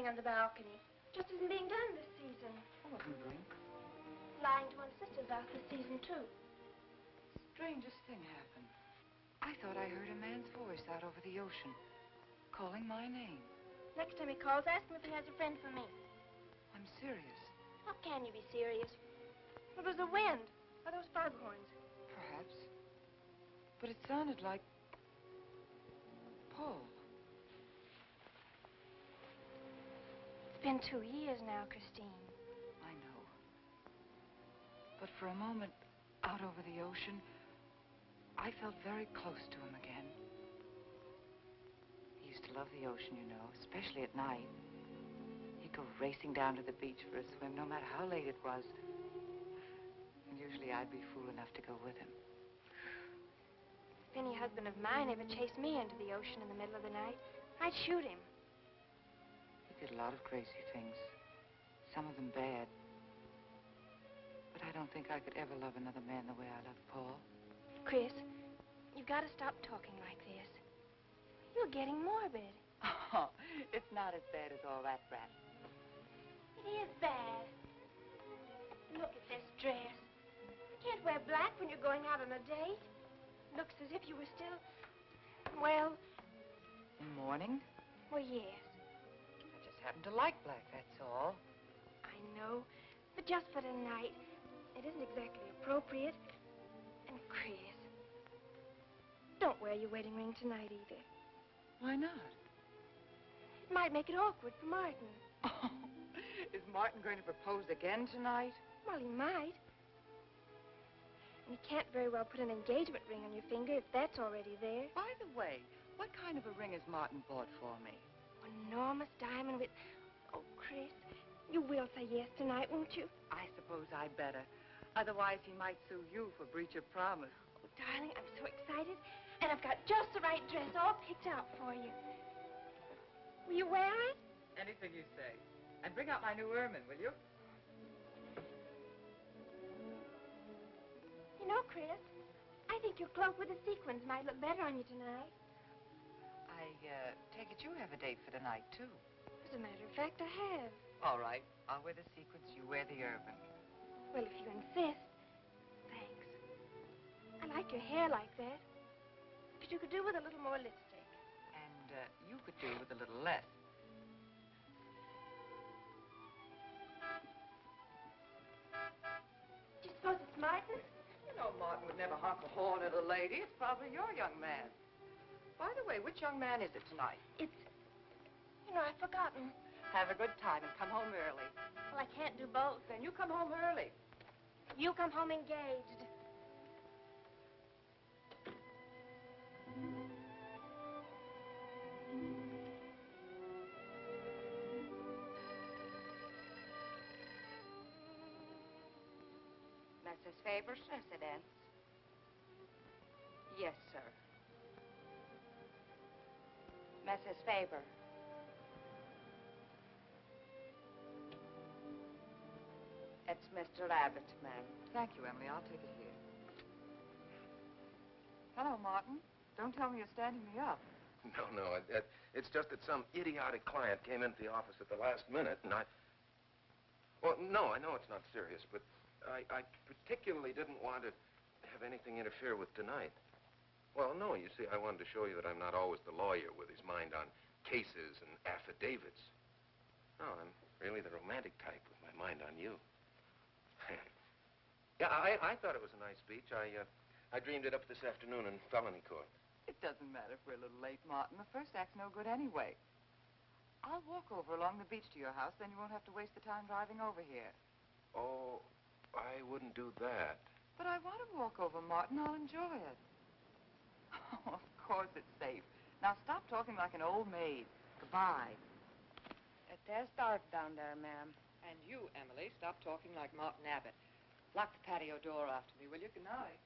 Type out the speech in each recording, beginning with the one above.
on the balcony. Just isn't being done this season. I wasn't drink. Lying to one's sisters about this season, too. Strangest thing happened. I thought I heard a man's voice out over the ocean, calling my name. Next time he calls, ask him if he has a friend for me. I'm serious. How can you be serious? It was the wind, or those foghorns. Perhaps. But it sounded like Paul. It's been 2 years now, Christine. I know. But for a moment, out over the ocean, I felt very close to him again. He used to love the ocean, you know, especially at night. He'd go racing down to the beach for a swim, no matter how late it was. And usually I'd be fool enough to go with him. If any husband of mine ever chased me into the ocean in the middle of the night, I'd shoot him. He did a lot of crazy things, some of them bad. But I don't think I could ever love another man the way I loved Paul. Chris, you've got to stop talking like this. You're getting morbid. Oh, it's not as bad as all that, Brat. It is bad. Look at this dress. You can't wear black when you're going out on a date. Looks as if you were still, well... In mourning? Well, yes. I just happen to like black, that's all. I know, but just for tonight, it isn't exactly appropriate. And Chris, don't wear your wedding ring tonight either. Why not? It might make it awkward for Martin. Oh, is Martin going to propose again tonight? Well, he might. And you can't very well put an engagement ring on your finger if that's already there. By the way, what kind of a ring has Martin bought for me? An enormous diamond with... Oh, Chris, you will say yes tonight, won't you? I suppose I'd better. Otherwise, he might sue you for breach of promise. Oh, darling, I'm so excited. And I've got just the right dress all picked out for you. Will you wear it? Anything you say. And bring out my new ermine, will you? You know, Chris, I think your cloak with the sequins might look better on you tonight. I take it you have a date for tonight, too. As a matter of fact, I have. All right. I'll wear the sequins, you wear the ermine. Well, if you insist. Thanks. I like your hair like that. But you could do with a little more lipstick. And you could do with a little less. Do you suppose it's Martin? You know Martin would never honk a horn at a lady. It's probably your young man. By the way, which young man is it tonight? It's... You know, I've forgotten. Have a good time and come home early. Well, I can't do both. Then you come home early. You come home engaged. Mrs. Faber's residence. Yes, sir. Mrs. Faber. It's Mr. Abbott, ma'am. Thank you, Emily. I'll take it here. Hello, Martin. Don't tell me you're standing me up. No. It's just that some idiotic client came into the office at the last minute, and I... Well, no, I know it's not serious, but I particularly didn't want to have anything interfere with tonight. Well, no, you see, I wanted to show you that I'm not always the lawyer with his mind on cases and affidavits. No, I'm really the romantic type with my mind on you. Yeah, I thought it was a nice speech. I dreamed it up this afternoon in felony court. It doesn't matter if we're a little late, Martin. The first act's no good anyway. I'll walk over along the beach to your house, then you won't have to waste the time driving over here. Oh, I wouldn't do that. But I want to walk over, Martin. I'll enjoy it. Oh, of course it's safe. Now stop talking like an old maid. Goodbye. There's dark down there, ma'am. And you, Emily, stop talking like Martin Abbott. Lock the patio door after me, will you? Good night.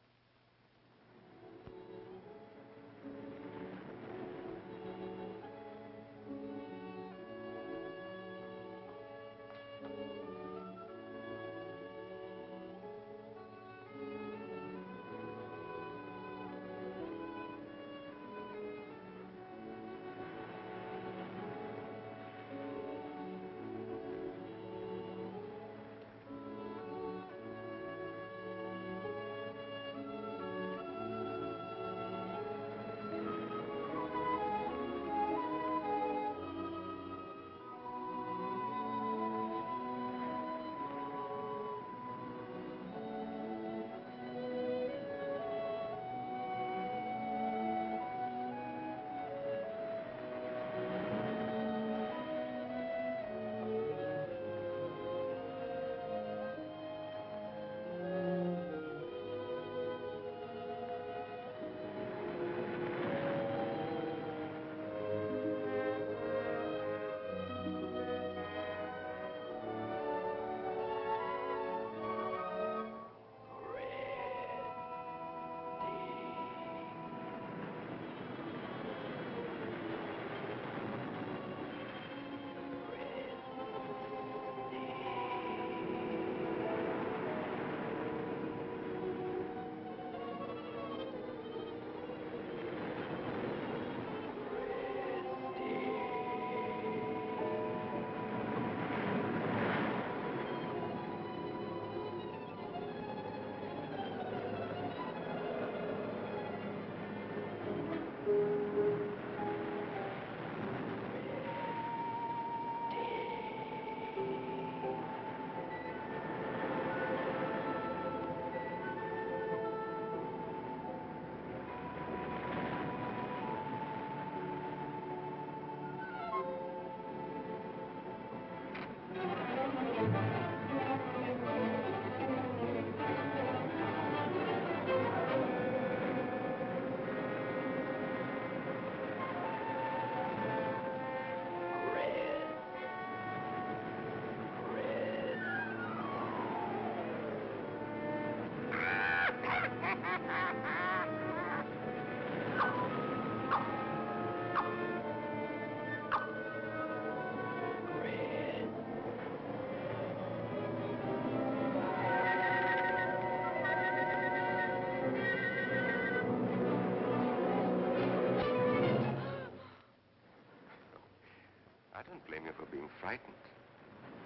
I don't blame you for being frightened.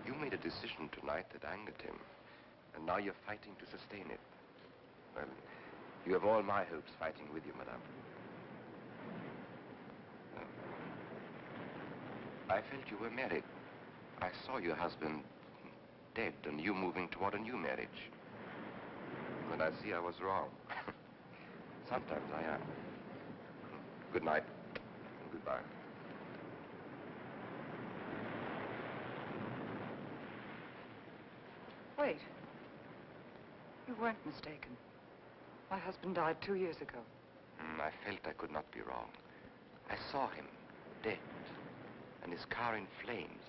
You made a decision tonight that angered him, and now you're fighting to sustain it. Well, you have all my hopes fighting with you, madame. I felt you were married. I saw your husband dead and you moving toward a new marriage. And I see I was wrong. Sometimes I am. Good night. And goodbye. Wait. You weren't mistaken. My husband died 2 years ago. I felt I could not be wrong. I saw him, dead, and his car in flames.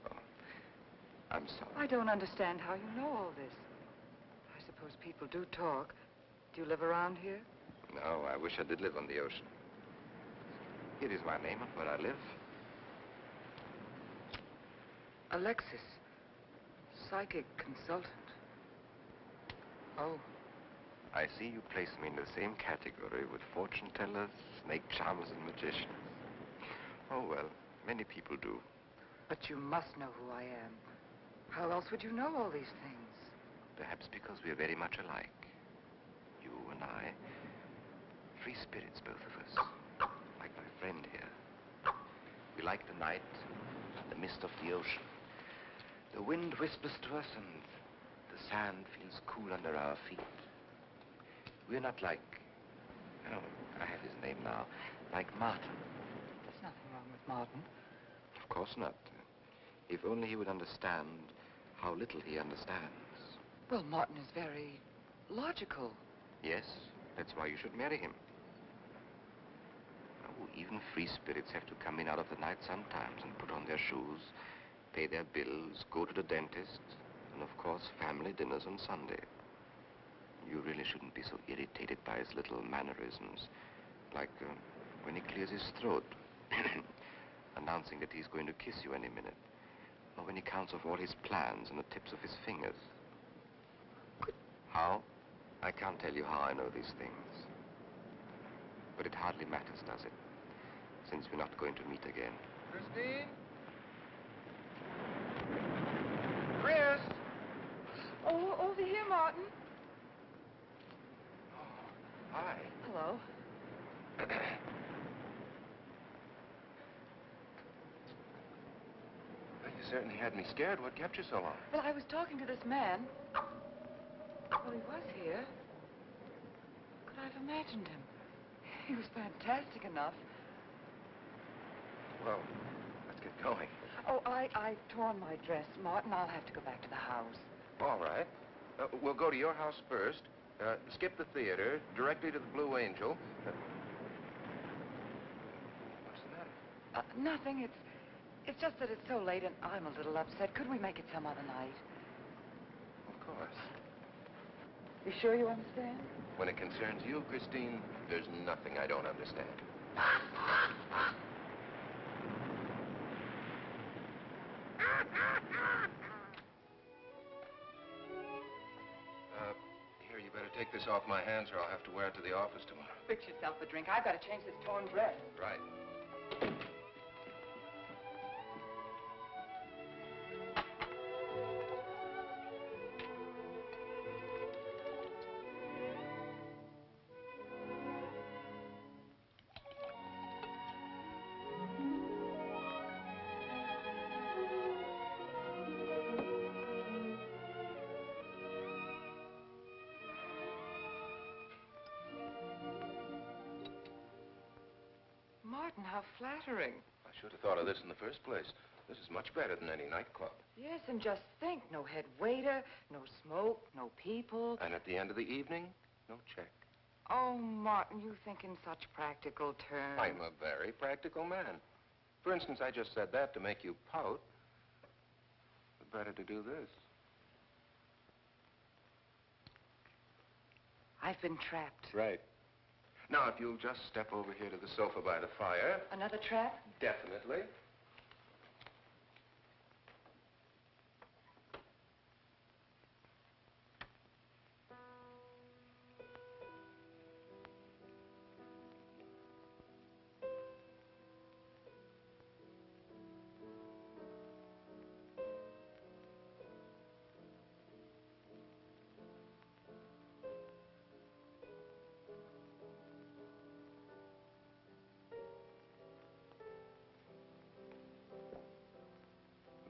Oh, I'm sorry. I don't understand how you know all this. I suppose people do talk. Do you live around here? No, I wish I did live on the ocean. Here is my name and where I live. Alexis. Psychic consultant. Oh. I see you place me in the same category with fortune tellers, snake charmers, and magicians. Oh, well, many people do. But you must know who I am. How else would you know all these things? Perhaps because we are very much alike. You and I. Free spirits, both of us. Like my friend here. We like the night, the mist of the ocean. The wind whispers to us and the sand feels cool under our feet. We're not like, oh, I have his name now, like Martin. There's nothing wrong with Martin. Of course not. If only he would understand how little he understands. Well, Martin is very logical. Yes, that's why you should marry him. Oh, even free spirits have to come in out of the night sometimes and put on their shoes, pay their bills, go to the dentist, and of course, family dinners on Sunday. You really shouldn't be so irritated by his little mannerisms, like when he clears his throat, announcing that he's going to kiss you any minute, or when he counts off all his plans on the tips of his fingers. How? I can't tell you how I know these things. But it hardly matters, does it? Since we're not going to meet again. Christine? Chris! Oh, over here, Martin. Hi. Hello. Well, you certainly had me scared. What kept you so long? Well, I was talking to this man. Well, he was here. Could I have imagined him? He was fantastic enough. Well, let's get going. Oh, I've torn my dress, Martin. I'll have to go back to the house. All right. We'll go to your house first, skip the theater, directly to the Blue Angel. What's the matter? Nothing. It's just that it's so late and I'm a little upset. Could we make it some other night? Of course. You sure you understand? When it concerns you, Christine, there's nothing I don't understand. Here, you better take this off my hands or I'll have to wear it to the office tomorrow. Fix yourself a drink. I've got to change this torn dress. Right. Martin, how flattering. I should have thought of this in the first place. This is much better than any nightclub. Yes, and just think, no head waiter, no smoke, no people. And at the end of the evening, no check. Oh, Martin, you think in such practical terms. I'm a very practical man. For instance, I just said that to make you pout. But better to do this. I've been trapped. Right. Now, if you'll just step over here to the sofa by the fire. Another trap? Definitely.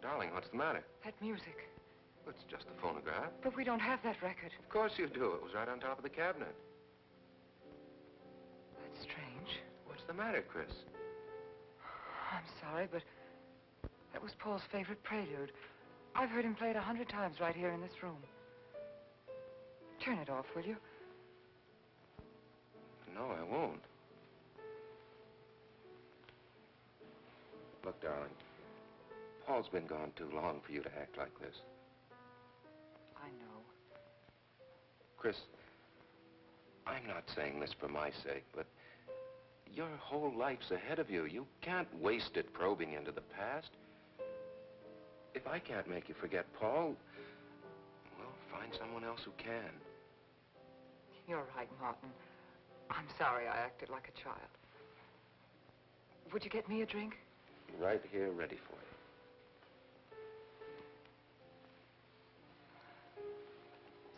Darling, what's the matter? That music. It's just a phonograph. But we don't have that record. Of course you do. It was right on top of the cabinet. That's strange. What's the matter, Chris? I'm sorry, but that was Paul's favorite prelude. I've heard him play it 100 times right here in this room. Turn it off, will you? No, I won't. Look, darling, Paul's been gone too long for you to act like this. I know. Chris, I'm not saying this for my sake, but your whole life's ahead of you. You can't waste it probing into the past. If I can't make you forget Paul, well, find someone else who can. You're right, Martin. I'm sorry I acted like a child. Would you get me a drink? Right here, ready for you.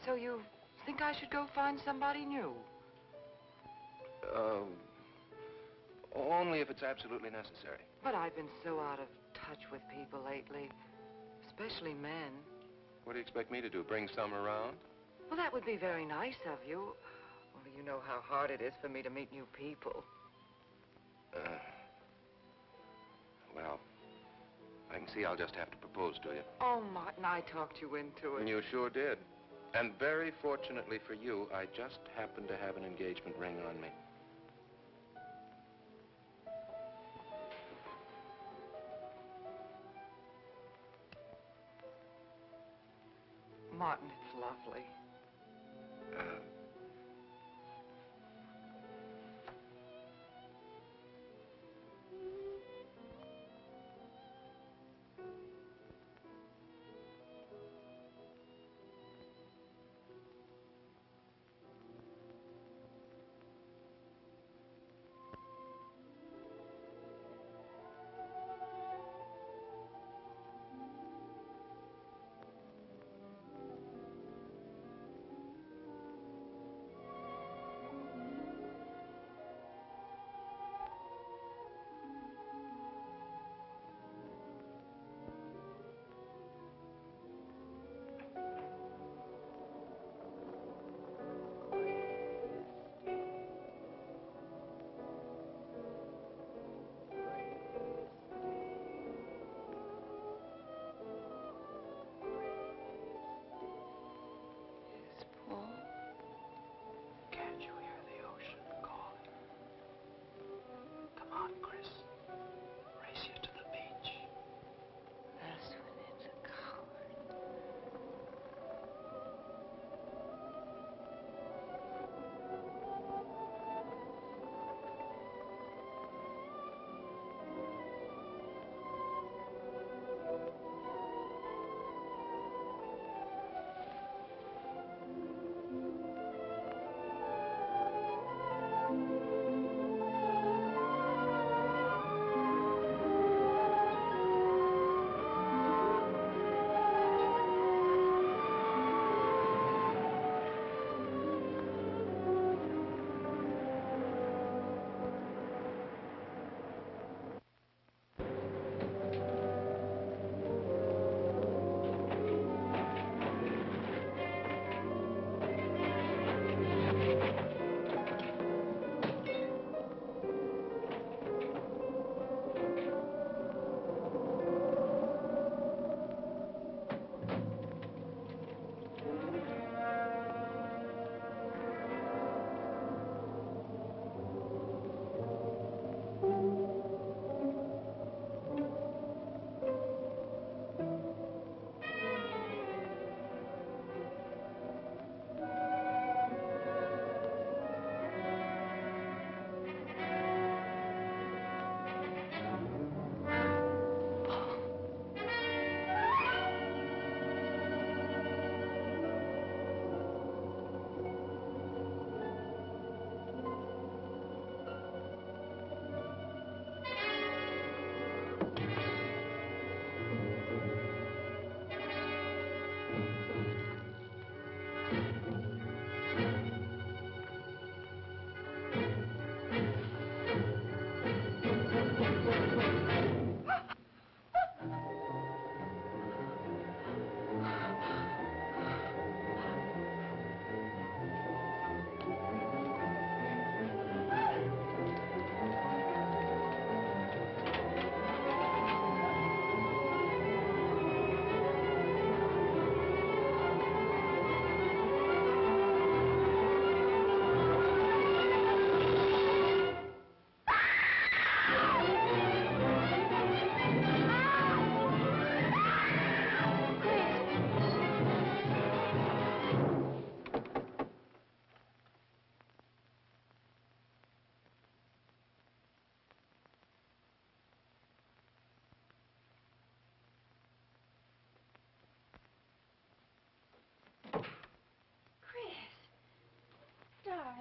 So you think I should go find somebody new? Only if it's absolutely necessary. But I've been so out of touch with people lately, especially men. What do you expect me to do, bring some around? Well, that would be very nice of you. Only you know how hard it is for me to meet new people. Well, I can see I'll just have to propose to you. Oh, Martin, I talked you into it. You sure did. And very fortunately for you, I just happen to have an engagement ring on me. Martin, it's lovely.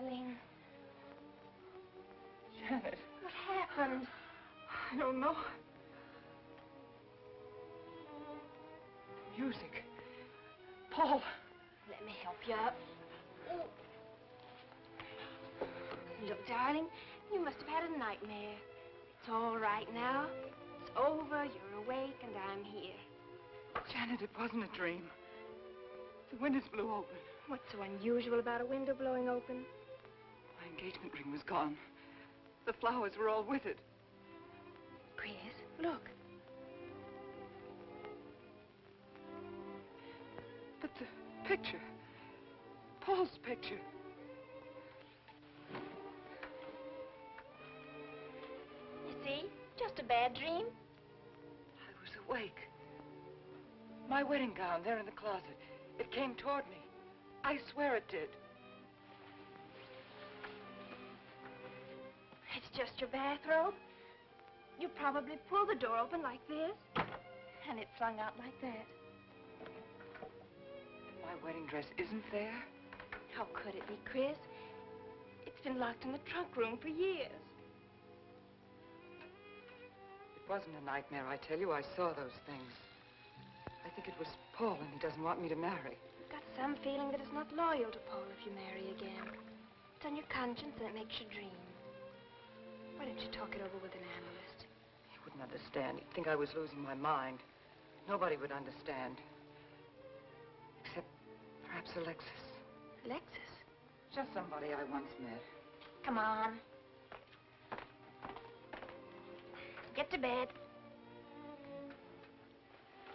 darling. Janet. What happened? I don't know. The music. Paul. Let me help you up. Oh. Look, darling, you must have had a nightmare. It's all right now. It's over, you're awake, and I'm here. Janet, it wasn't a dream. The windows blew open. What's so unusual about a window blowing open? My engagement ring was gone. The flowers were all with it. Chris, look. But the picture. Paul's picture. You see? Just a bad dream. I was awake. My wedding gown there in the closet. It came toward me. I swear it did. It's just your bathrobe. You probably pulled the door open like this, and it flung out like that. My wedding dress isn't there? How could it be, Chris? It's been locked in the trunk room for years. It wasn't a nightmare, I tell you. I saw those things. I think it was Paul, and he doesn't want me to marry. You've got some feeling that it's not loyal to Paul if you marry again. It's on your conscience, and it makes you dream. Why don't you talk it over with an analyst? He wouldn't understand. He'd think I was losing my mind. Nobody would understand. Except perhaps Alexis. Alexis? Just somebody I once met. Come on. Get to bed.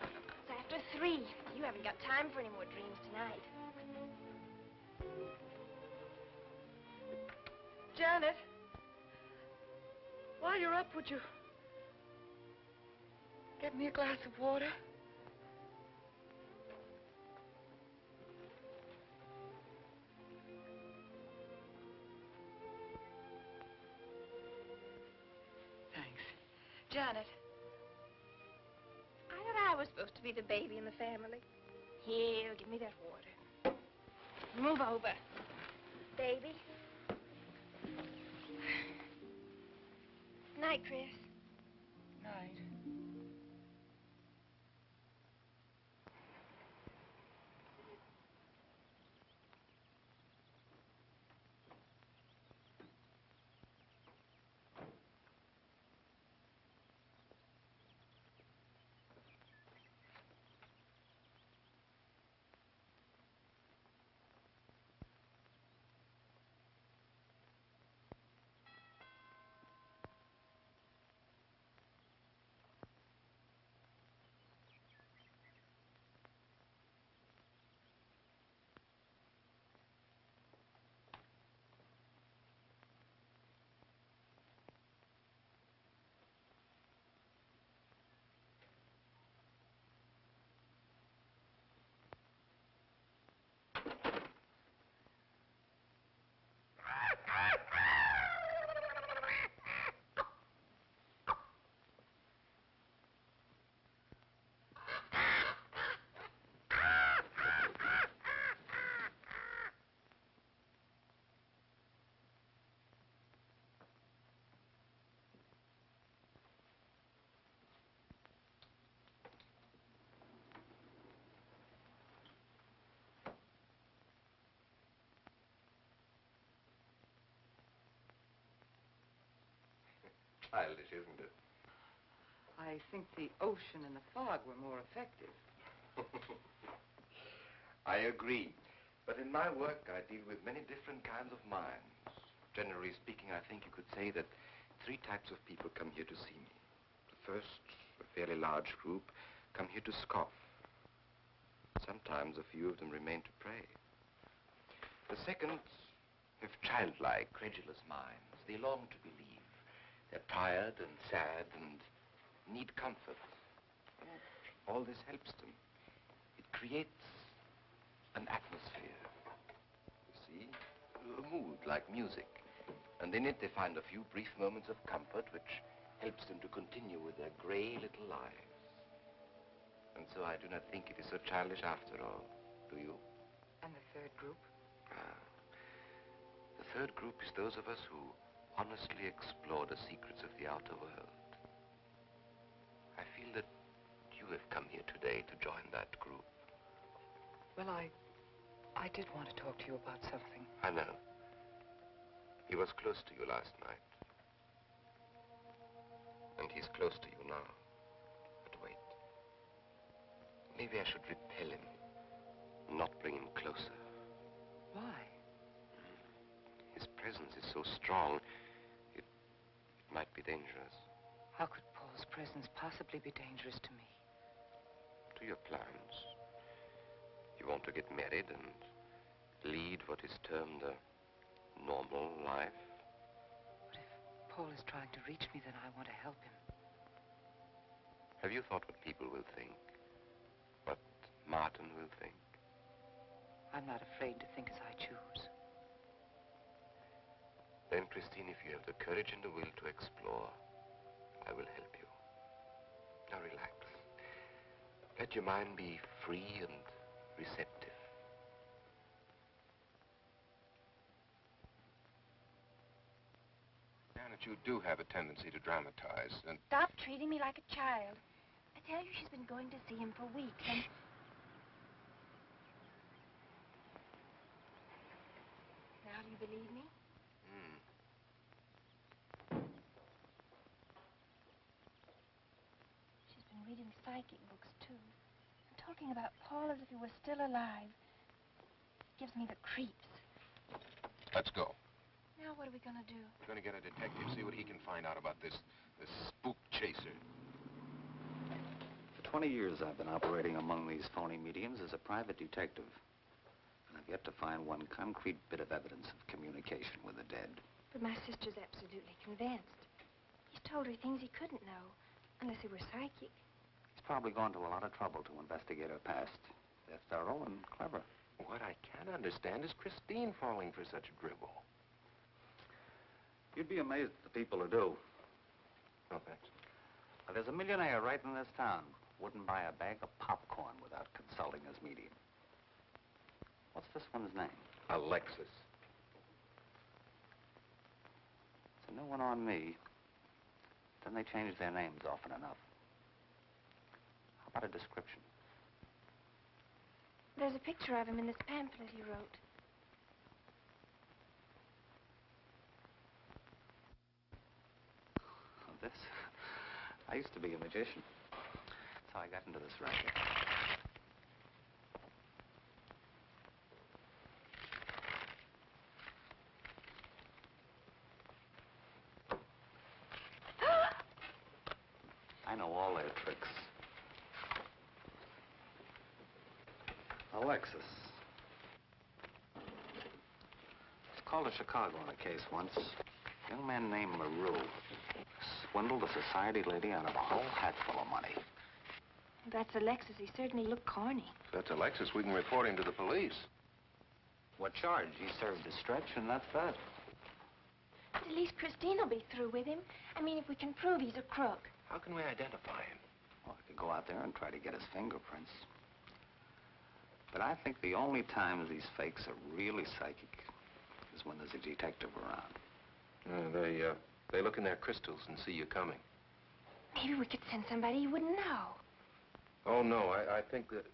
It's after 3. You haven't got time for any more dreams tonight. Janet, while you're up, would you get me a glass of water? Thanks. Janet. I thought I was supposed to be the baby in the family. Here, give me that water. Move over. Baby. Night, Chris. Night. Childish, isn't it? I think the ocean and the fog were more effective. I agree. But in my work, I deal with many different kinds of minds. Generally speaking, I think you could say that 3 types of people come here to see me. The first, a fairly large group, come here to scoff. Sometimes a few of them remain to pray. The second have childlike, credulous minds. They long to believe. They're tired and sad and need comfort. And all this helps them. It creates an atmosphere. You see? A mood like music. And in it they find a few brief moments of comfort which helps them to continue with their gray little lives. And so I do not think it is so childish after all. Do you? And the third group? Ah. The third group is those of us who honestly explore the secrets of the outer world. I feel that you have come here today to join that group. Well, I did want to talk to you about something. I know. He was close to you last night. And he's close to you now. But wait. Maybe I should repel him, not bring him closer. Why? His presence is so strong, it might be dangerous. How could Paul's presence possibly be dangerous to me? To your plans. You want to get married and lead what is termed a normal life. But if Paul is trying to reach me, then I want to help him. Have you thought what people will think? What Martin will think? I'm not afraid to think as I choose. Then, Christine, if you have the courage and the will to explore, I will help you. Now relax. Let your mind be free and receptive. Janet, you do have a tendency to dramatize, and... Stop treating me like a child. I tell you, she's been going to see him for weeks, and... Now do you believe me? She's been reading psychic books, too. And talking about Paul as if he were still alive. Gives me the creeps. Let's go. Now what are we gonna do? We're going to get a detective, see what he can find out about this spook chaser. For 20 years, I've been operating among these phony mediums as a private detective. And I've yet to find one concrete bit of evidence of communication with the dead. But my sister's absolutely convinced. He's told her things he couldn't know, unless he were psychic. He's probably gone to a lot of trouble to investigate her past. That's thorough and clever. What I can't understand is Christine falling for such dribble. You'd be amazed at the people who do. No, thanks. There's a millionaire right in this town. Wouldn't buy a bag of popcorn without consulting his medium. What's this one's name? Alexis. It's a new one on me. Then they change their names often enough. How about a description? There's a picture of him in this pamphlet he wrote. This? I used to be a magician. That's how I got into this racket. I know all their tricks. Alexis. It's called a Chicago on a case once. A young man named LaRue swindled a society lady out of a whole hatful of money. That's Alexis. He certainly looked corny. If that's Alexis, we can report him to the police. What charge? He served his stretch, and that's that. But at least Christine will be through with him. I mean, if we can prove he's a crook. How can we identify him? Well, I could go out there and try to get his fingerprints. But I think the only times these fakes are really psychic is when there's a detective around. They look in their crystals and see you coming. Maybe we could send somebody you wouldn't know. Oh, no, I think that...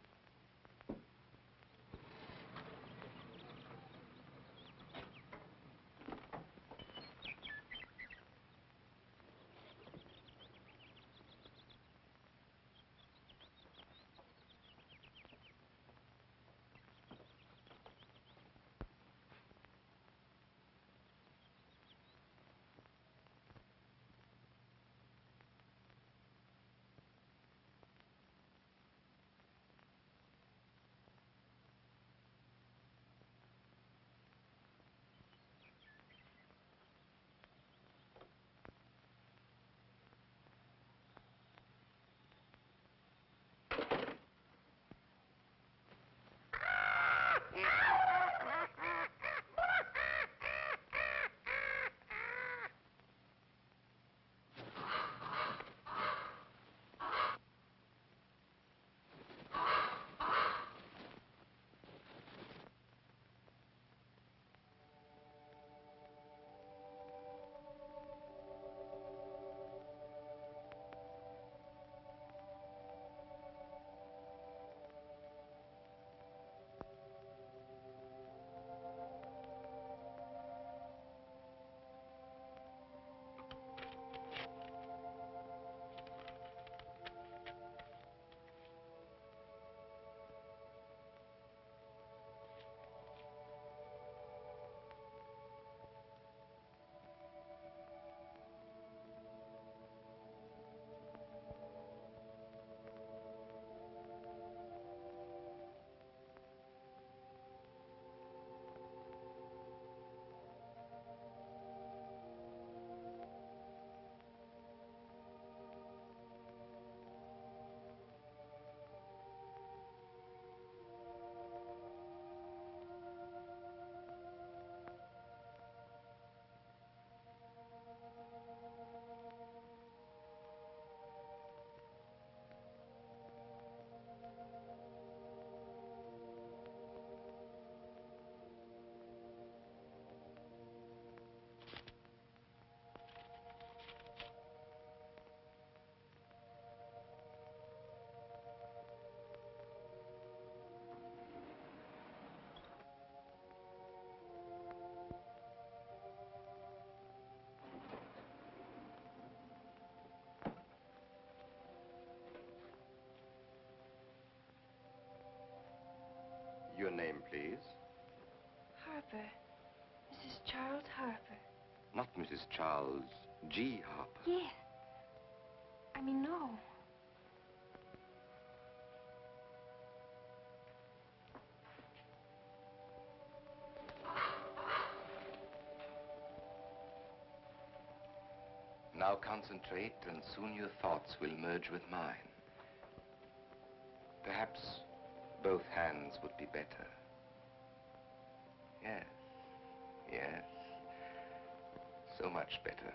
Charles G. Harper? Yes. I mean, no. Now concentrate, and soon your thoughts will merge with mine. Perhaps both hands would be better. Yes, yes. So much better.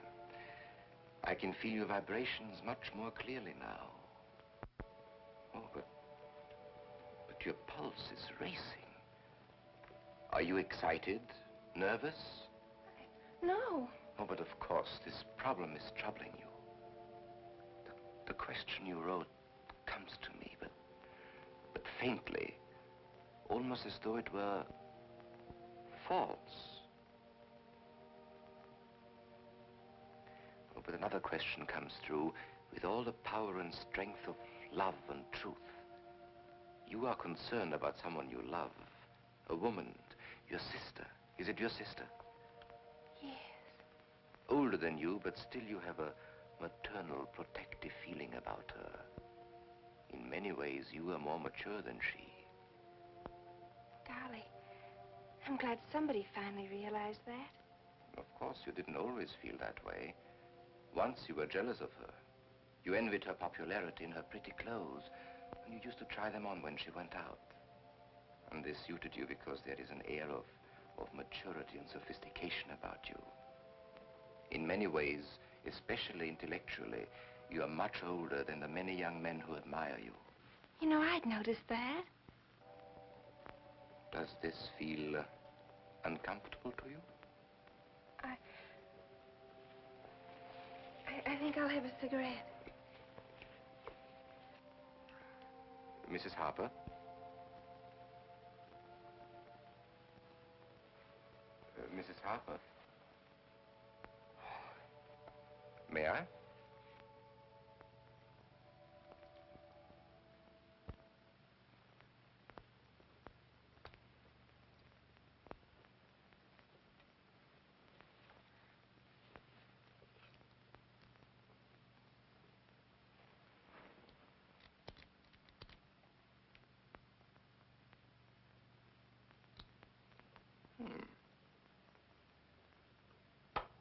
I can feel your vibrations much more clearly now. Oh, but your pulse is racing. Are you excited? Nervous? No. Oh, but of course, this problem is troubling you. The question you wrote comes to me, but faintly, almost as though it were false. Oh, but another question comes through with all the power and strength of love and truth. You are concerned about someone you love, a woman, your sister. Is it your sister? Yes. Older than you, but still you have a maternal, protective feeling about her. In many ways, you are more mature than she. Golly, I'm glad somebody finally realized that. Of course, you didn't always feel that way. Once you were jealous of her. You envied her popularity in her pretty clothes, and you used to try them on when she went out. And this suited you because there is an air of maturity and sophistication about you. In many ways, especially intellectually, you are much older than the many young men who admire you. You know, I'd noticed that. Does this feel uncomfortable to you? I think I'll have a cigarette. Mrs. Harper? Mrs. Harper? May I?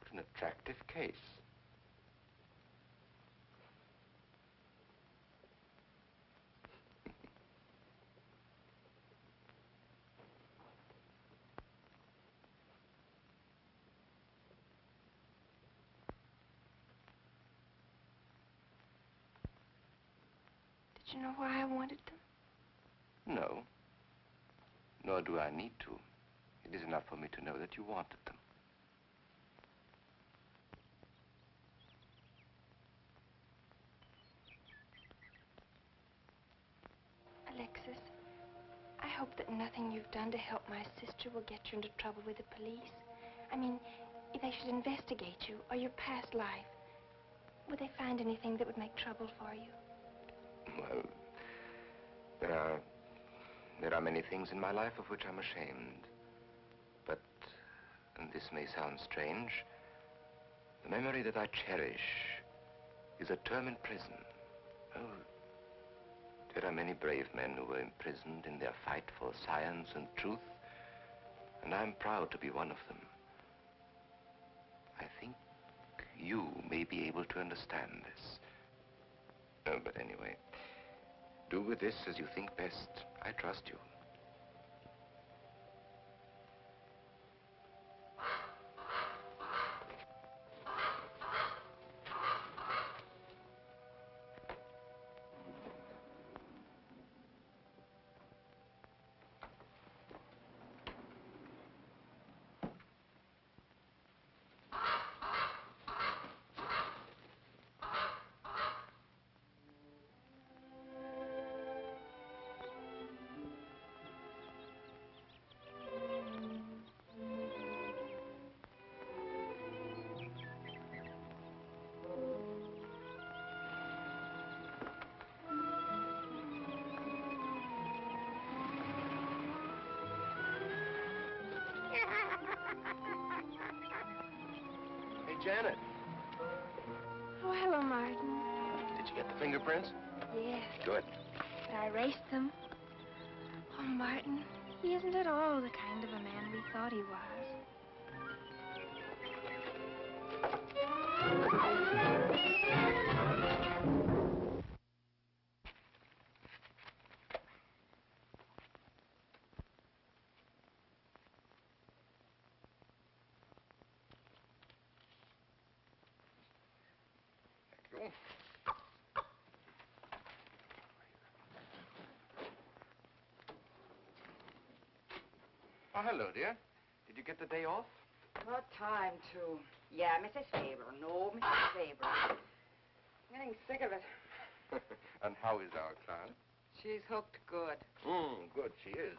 What an attractive case. Did you know why I wanted them? No. Nor do I need to. It is enough for me to know that you wanted them. Alexis, I hope that nothing you've done to help my sister will get you into trouble with the police. I mean, if they should investigate you or your past life, would they find anything that would make trouble for you? Well, there are many things in my life of which I'm ashamed. But, and this may sound strange, the memory that I cherish is a term in prison. Oh, there are many brave men who were imprisoned in their fight for science and truth, and I'm proud to be one of them. I think you may be able to understand this. Oh, but anyway, do with this as you think best. I trust you. Janet. Oh, hello, Martin. Did you get the fingerprints? Yes, Good. but I erased them. Oh, Martin, he isn't at all the kind of a man we thought he was. Thank you. Oh, hello, dear. Did you get the day off? What time to? Yeah, Mrs. Faber. No, Mrs. Faber. I'm getting sick of it. And how is our client? She's hooked good. Good, she is.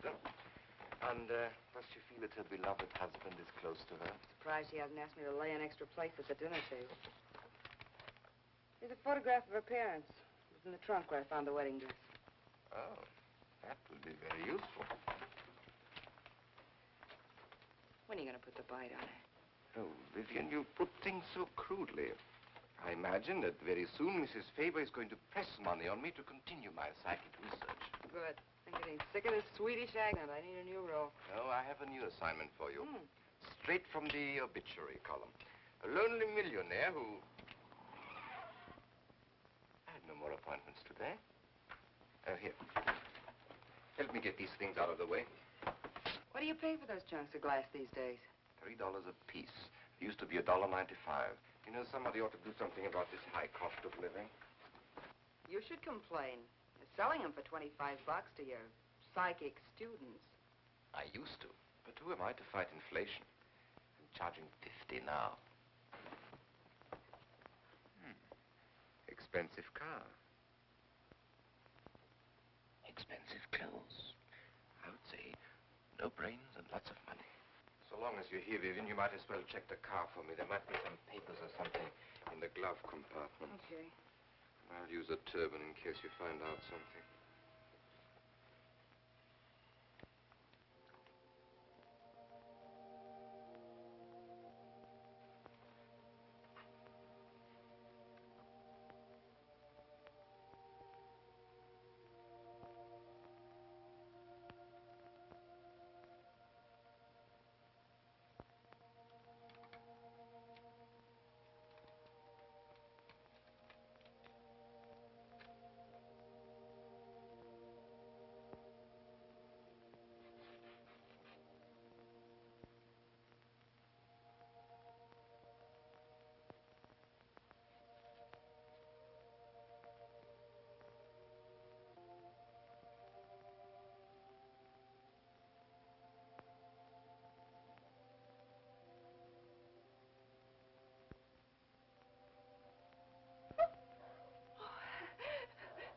And does she feel that her beloved husband is close to her? Surprised she hasn't asked me to lay an extra place at the dinner table. Here's a photograph of her parents. It was in the trunk where I found the wedding dress. Oh, that will be very useful. When are you going to put the bite on it? Oh, Vivian, you put things so crudely. I imagine that very soon Mrs. Faber is going to press money on me to continue my psychic research. Good. I'm getting sick of this Swedish accent. I need a new role. No, I have a new assignment for you. Straight from the obituary column. A lonely millionaire who... I had no more appointments today. Here. Help me get these things out of the way. What do you pay for those chunks of glass these days? $3 a piece. It used to be $1.95. You know, somebody ought to do something about this high cost of living. You should complain. You're selling them for 25 bucks to your psychic students. I used to. But who am I to fight inflation? I'm charging 50 now. Expensive car. Expensive clothes. I would say no brains and lots of money. So long as you're here, Vivian, you might as well check the car for me. There might be some papers or something in the glove compartment. Okay. I'll use a turban in case you find out something.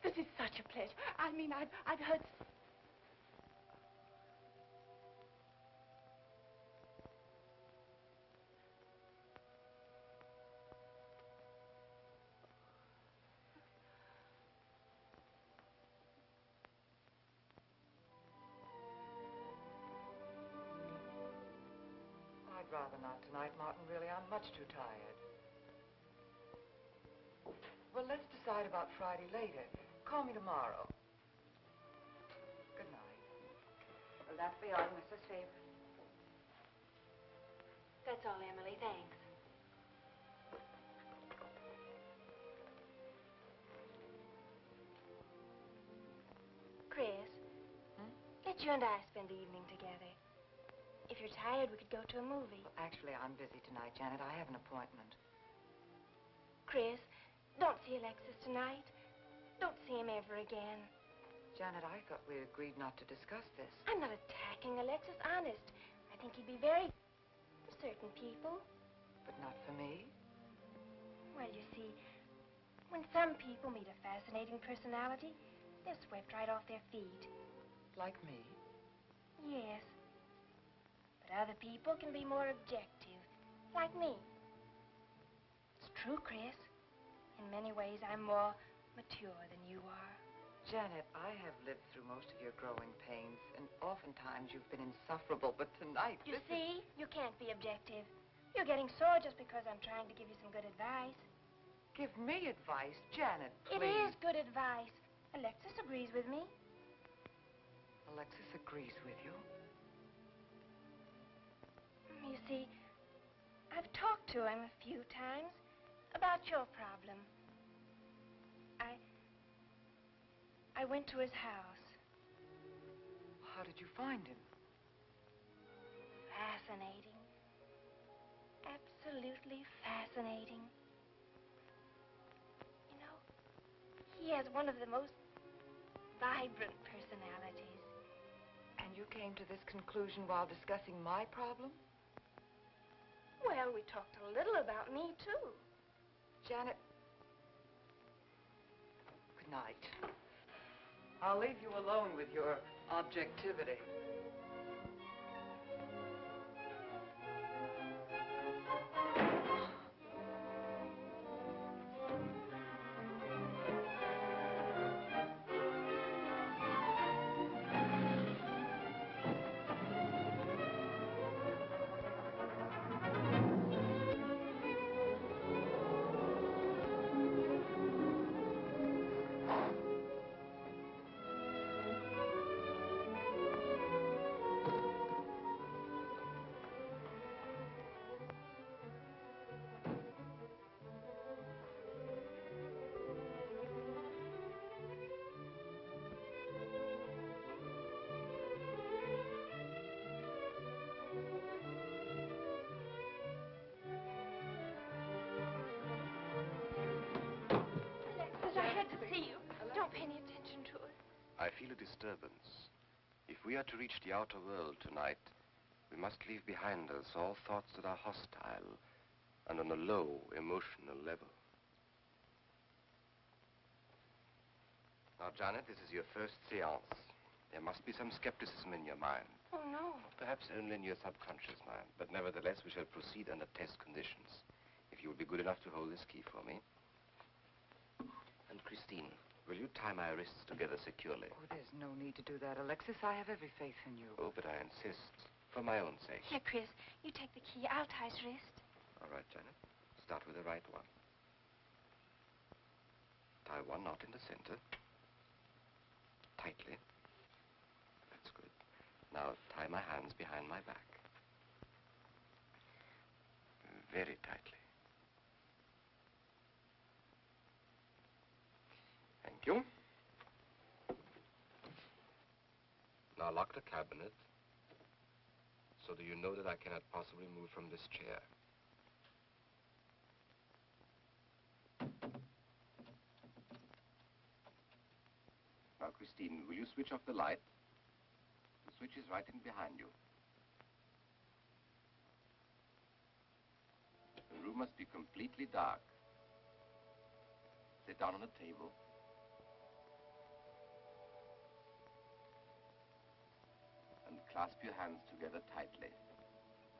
This is such a pleasure. I mean, I've heard... I'd rather not tonight, Martin, really. I'm much too tired. Well, let's decide about Friday later. Call me tomorrow. Good night. Will that be all, Mrs. Faber? That's all, Emily. Thanks. Chris, let you and I spend the evening together. If you're tired, we could go to a movie. Actually, I'm busy tonight, Janet. I have an appointment. Chris, don't see Alexis tonight. Don't see him ever again. Janet, I thought we agreed not to discuss this. I'm not attacking Alexis, honest. I think he'd be very for certain people. But not for me? Well, you see, when some people meet a fascinating personality, they're swept right off their feet. Like me? Yes. But other people can be more objective, like me. It's true, Chris. In many ways, I'm more mature than you are. Janet, I have lived through most of your growing pains, and oftentimes you've been insufferable, but tonight... You see, you can't be objective. You're getting sore just because I'm trying to give you some good advice. Give me advice, Janet, please. It is good advice. Alexis agrees with me. Alexis agrees with you. You see, I've talked to him a few times about your problem. I went to his house. How did you find him? Fascinating. Absolutely fascinating. You know, he has one of the most vibrant personalities. And you came to this conclusion while discussing my problem? Well, we talked a little about me, too. Janet, good night. I'll leave you alone with your objectivity. Alexis, I had to see you. Don't pay any attention to us. I feel a disturbance. If we are to reach the outer world tonight, we must leave behind us all thoughts that are hostile and on a low emotional level. Now, Janet, this is your first seance. There must be some skepticism in your mind. Oh, no. Perhaps only in your subconscious mind, but nevertheless we shall proceed under test conditions. If you will be good enough to hold this key for me. And Christine, will you tie my wrists together securely? Oh, there's no need to do that, Alexis. I have every faith in you. Oh, but I insist, for my own sake. Here, Chris, you take the key. I'll tie his wrist. All right, Janet. Start with the right one. Tie one knot in the center. Tightly. That's good. Now tie my hands behind my back. Very tightly. Thank you. Now lock the cabinet so that you know that I cannot possibly move from this chair. Now, Christine, will you switch off the light? The switch is right in behind you. The room must be completely dark. Sit down on a table. And clasp your hands together tightly,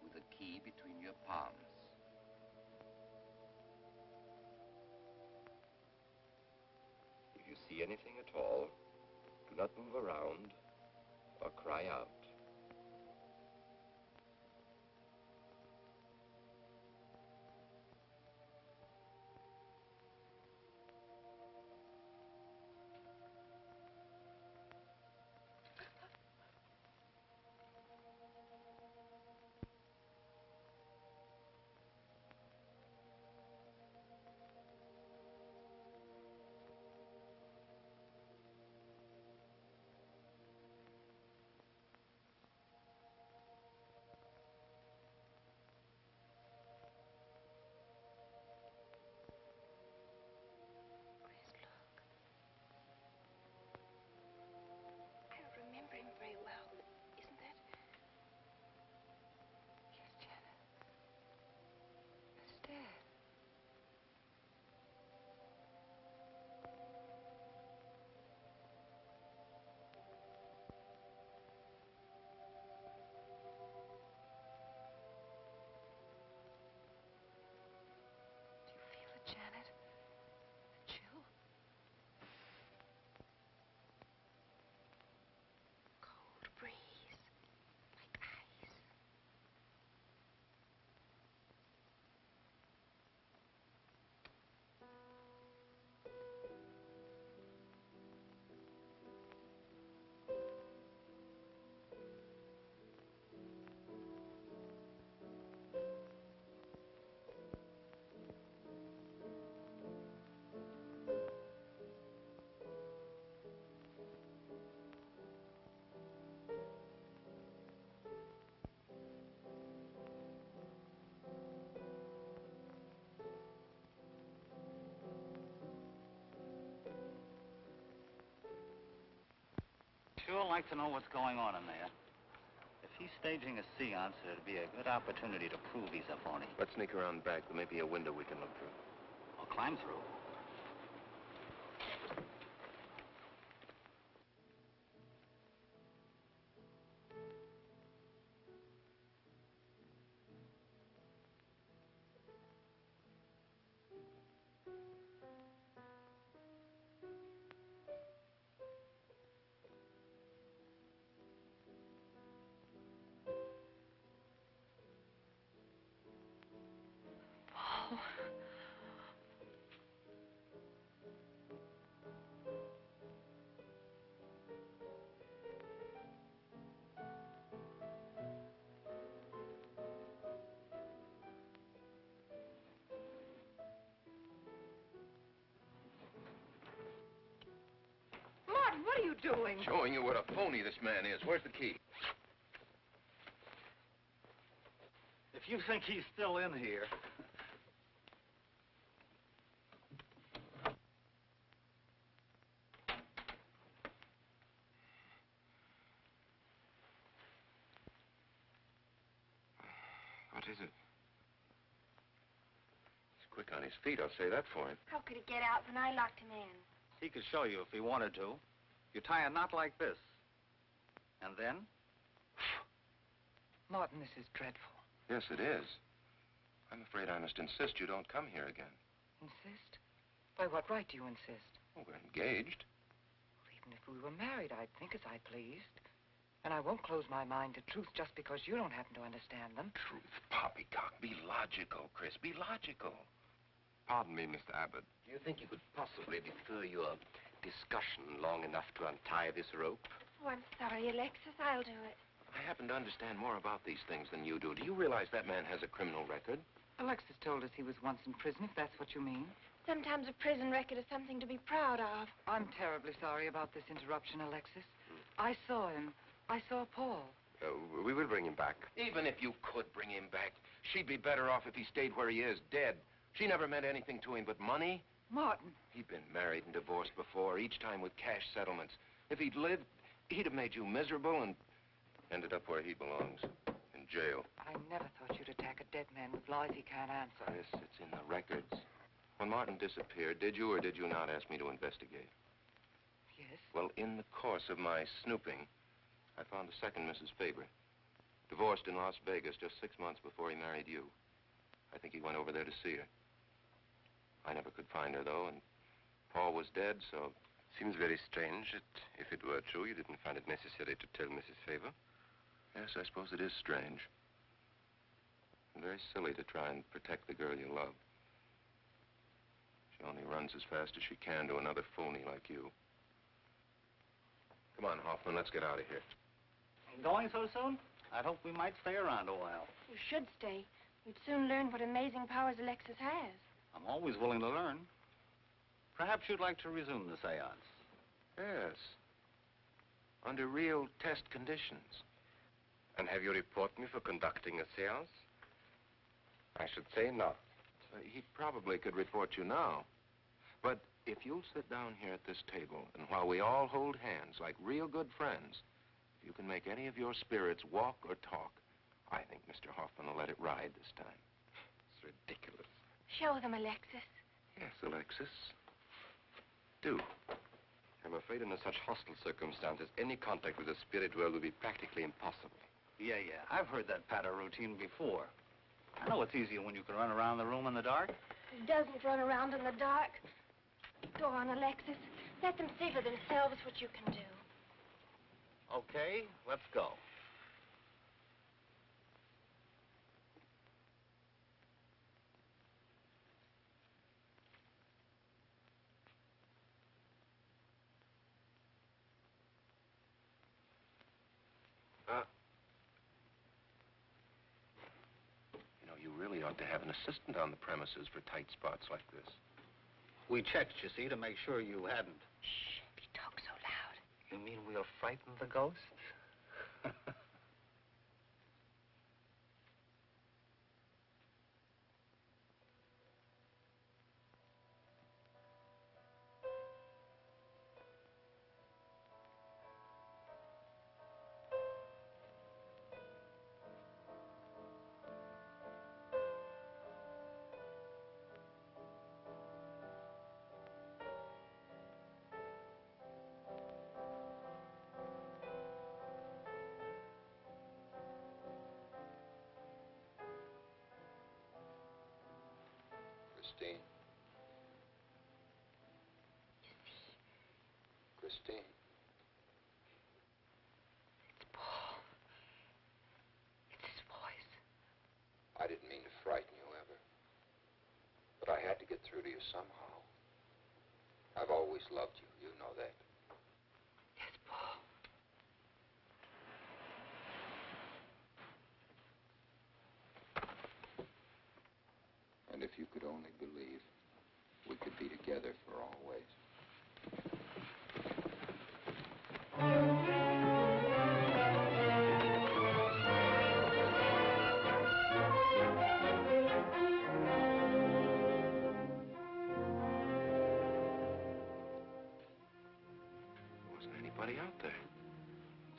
with the key between your palms. If you see anything at all, do not move around or cry out. like to know what's going on in there. If he's staging a seance, it'd be a good opportunity to prove he's a phony. Let's sneak around back. There may be a window we can look through. Or climb through. Martin, what are you doing? Showing you what a phony this man is. Where's the key? If you think he's still in here... What is it? He's quick on his feet, I'll say that for him. How could he get out when I locked him in? He could show you if he wanted to. You tie a knot like this. And then... Martin, this is dreadful. Yes, it is. I'm afraid I must insist you don't come here again. Insist? By what right do you insist? Oh, we're engaged. Well, even if we were married, I'd think as I pleased. And I won't close my mind to truth just because you don't happen to understand them. Truth, poppycock. Be logical, Chris. Be logical. Pardon me, Mr. Abbott. Do you think you could possibly defer your discussion long enough to untie this rope? Oh, I'm sorry, Alexis. I'll do it. I happen to understand more about these things than you do. Do you realize that man has a criminal record? Alexis told us he was once in prison, if that's what you mean. Sometimes a prison record is something to be proud of. I'm terribly sorry about this interruption, Alexis. I saw him. I saw Paul. We will bring him back. Even if you could bring him back, she'd be better off if he stayed where he is, dead. She never meant anything to him but money. Martin. He'd been married and divorced before, each time with cash settlements. If he'd lived, he'd have made you miserable and ended up where he belongs, in jail. I never thought you'd attack a dead man with lies he can't answer. Yes, it's in the records. When Martin disappeared, did you or did you not ask me to investigate? Yes? Well, in the course of my snooping, I found a second Mrs. Faber, divorced in Las Vegas just 6 months before he married you. I think he went over there to see her. I never could find her, though, and Paul was dead, so... Seems very strange that if it were true, you didn't find it necessary to tell Mrs. Faber. Yes, I suppose it is strange. And very silly to try and protect the girl you love. She only runs as fast as she can to another phony like you. Come on, Hoffman, let's get out of here. Going so soon? I'd hope we might stay around a while. You should stay. You'd soon learn what amazing powers Alexis has. I'm always willing to learn. Perhaps you'd like to resume the seance. Yes. Under real test conditions. And have you report me for conducting a seance? I should say not. He probably could report you now. But if you'll sit down here at this table, and while we all hold hands like real good friends, if you can make any of your spirits walk or talk, I think Mr. Hoffman will let it ride this time. It's ridiculous. Show them, Alexis. Yes, Alexis. Do. I'm afraid under such hostile circumstances, any contact with the spirit world will be practically impossible. Yeah. I've heard that patter routine before. I know it's easier when you can run around the room in the dark. He doesn't run around in the dark. Go on, Alexis. Let them see for themselves what you can do. Okay, let's go. You really ought to have an assistant on the premises for tight spots like this. We checked, you see, to make sure you hadn't. Shh, he talks so loud. You mean we'll frighten the ghosts? Christine. Christine. It's Paul. It's his voice. I didn't mean to frighten you ever. But I had to get through to you somehow. I've always loved you. You know that. Yes, Paul. And if you could only believe, we could be together for always. Wasn't anybody out there.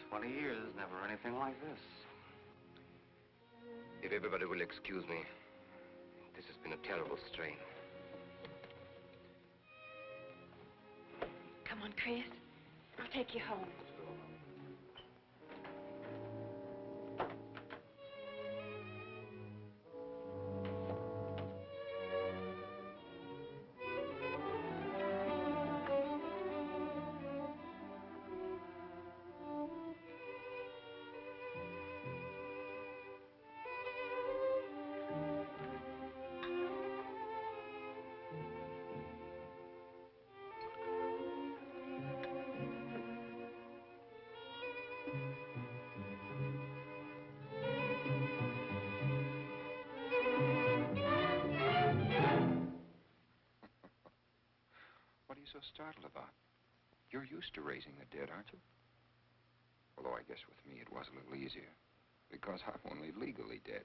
20 years, never anything like this. If everybody will excuse me, this has been a terrible strain. Come on, Chris. I'll take you home. What are you so startled about? You're used to raising the dead, aren't you? Although I guess with me it was a little easier, because I'm only legally dead.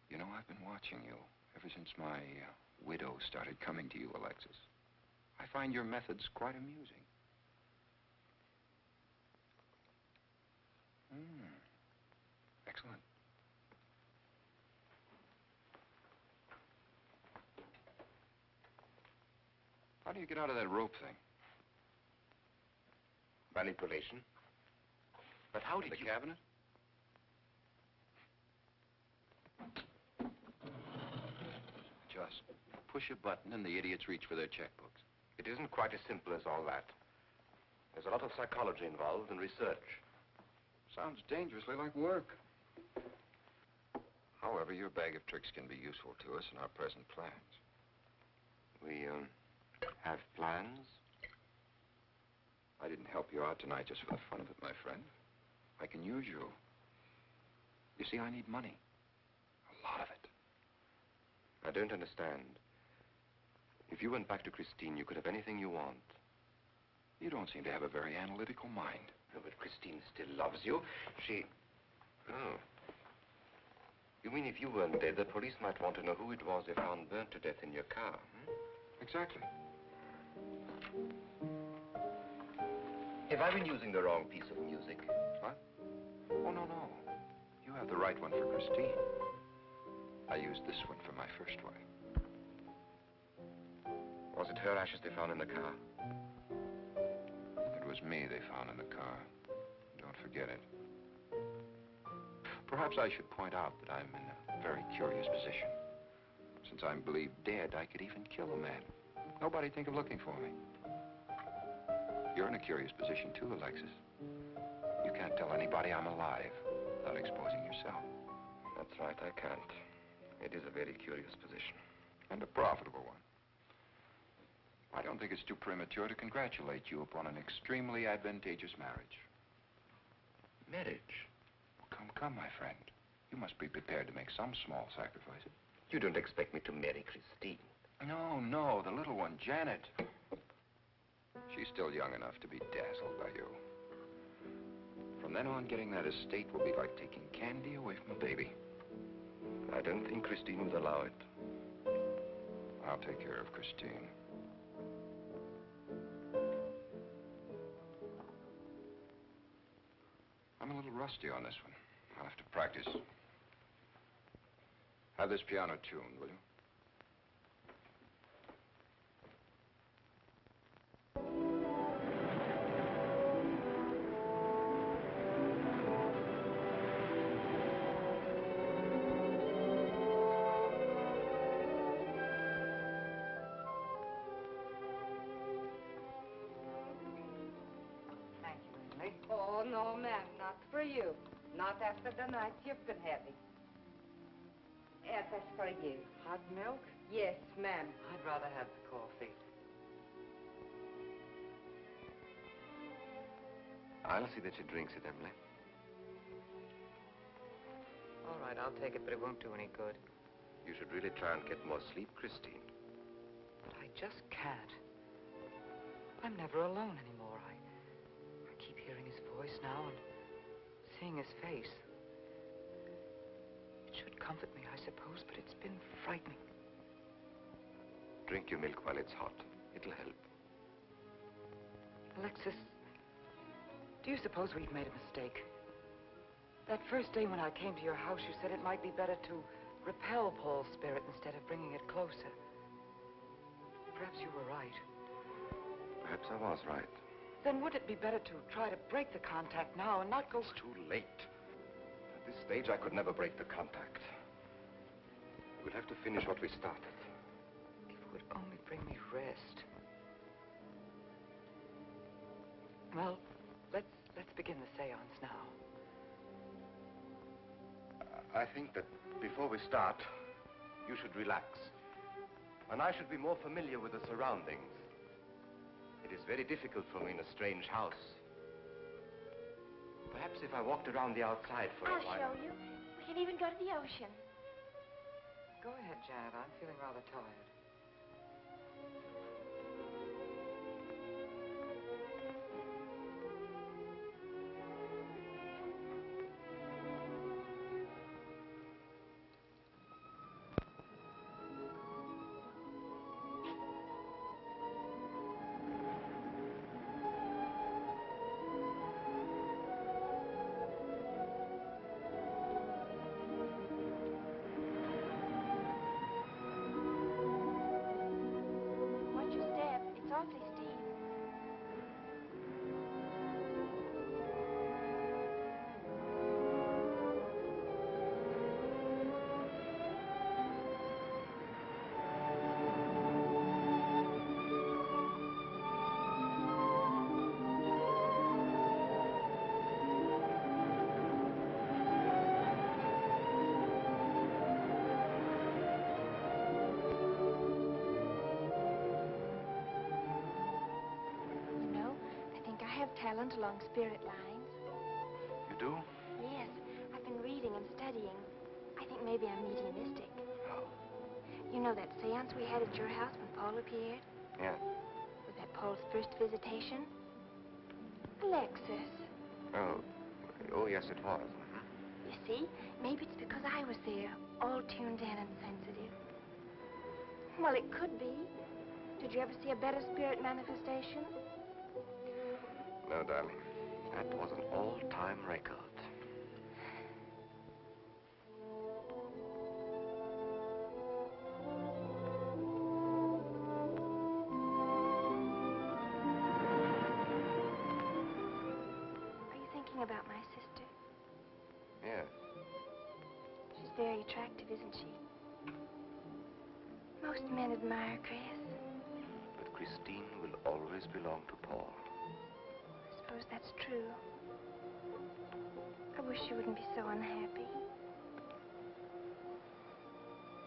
You know, I've been watching you ever since my widow started coming to you, Alexis. I find your methods quite amusing. Excellent. How do you get out of that rope thing? Manipulation. But how did The you... cabinet? Just push a button and the idiots reach for their checkbooks. It isn't quite as simple as all that. There's a lot of psychology involved and research. Sounds dangerously like work. However, your bag of tricks can be useful to us in our present plans. We, have plans? I didn't help you out tonight just for the fun of it, my friend. I can use you. You see, I need money. A lot of it. I don't understand. If you went back to Christine, you could have anything you want. You don't seem to have a very analytical mind. No, but Christine still loves you. She... Oh. You mean if you weren't dead, the police might want to know who it was they found burnt to death in your car, hmm? Exactly. Have I been using the wrong piece of music? What? Oh, no, no. You have the right one for Christine. I used this one for my first wife. Was it her ashes they found in the car? It was me they found in the car. Don't forget it. Perhaps I should point out that I'm in a very curious position. Since I'm believed dead, I could even kill a man. Nobody'd think of looking for me. You're in a curious position, too, Alexis. You can't tell anybody I'm alive without exposing yourself. That's right, I can't. It is a very curious position. And a profitable one. I don't think it's too premature to congratulate you upon an extremely advantageous marriage. Marriage? Come, my friend. You must be prepared to make some small sacrifices. You don't expect me to marry Christine? No, the little one, Janet. She's still young enough to be dazzled by you. From then on, getting that estate will be like taking candy away from a baby. I don't think Christine would allow it. I'll take care of Christine. I'm a little rusty on this one. I'll have to practice. Have this piano tuned, will you? no, ma'am, not for you. Not after the night you've been having. Yes, that's for you. Hot milk? Yes, ma'am. I'd rather have the coffee. I'll see that she drinks it, Emily. All right, I'll take it, but it won't do any good. You should really try and get more sleep, Christine. But I just can't. I'm never alone anymore. I keep hearing his voice now and seeing his face. It should comfort me, I suppose, but it's been frightening. Drink your milk while it's hot. It'll help. Alexis, do you suppose we've made a mistake? That first day when I came to your house, you said it might be better to repel Paul's spirit instead of bringing it closer. Perhaps you were right. Perhaps I was right. Then would it be better to try to break the contact now and not go... It's too late. At this stage, I could never break the contact. We'll have to finish what we started. If it would only bring me rest. Well, let's begin the seance now. I think that before we start, you should relax. And I should be more familiar with the surroundings. It is very difficult for me in a strange house. Perhaps if I walked around the outside for a while... I'll show you. We can even go to the ocean. Go ahead, Janet. I'm feeling rather tired. Watch your step. It's awfully steep. You know, I think I have talent along spirit lines. You do? Yes, I've been reading and studying. I think maybe I'm mediumistic. Oh. You know that seance we had at your house when Paul appeared? Yeah. Was that Paul's first visitation? Alexis. Oh, yes, it was. Mhm. You see, maybe it's because I was there, all tuned in and sensitive. Well, it could be. Did you ever see a better spirit manifestation? No, darling. That was an all-time record. Are you thinking about my sister? Yes. She's very attractive, isn't she? Most men admire Chris. But Christine will always belong to Paul. I suppose that's true. I wish she wouldn't be so unhappy.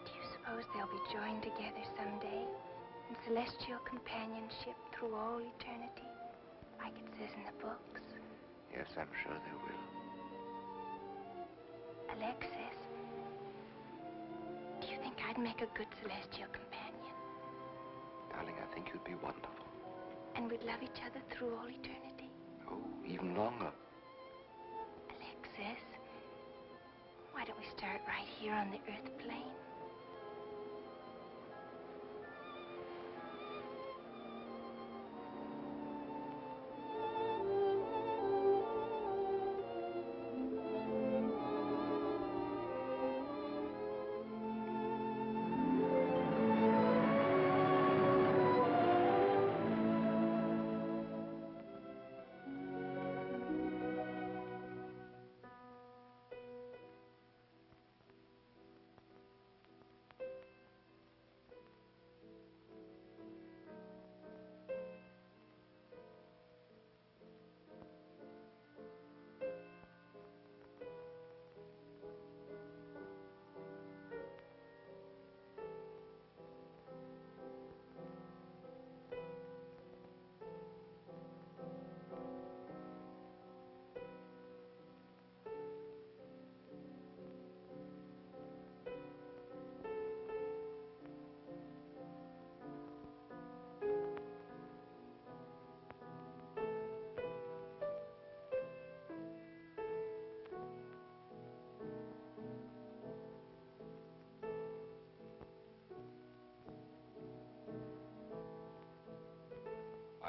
Do you suppose they'll be joined together someday in celestial companionship through all eternity, like it says in the books? Yes, I'm sure they will. Alexis, do you think I'd make a good celestial companion? Darling, I think you'd be wonderful. And we'd love each other through all eternity? Oh, even longer. Alexis, why don't we start right here on the earth plane?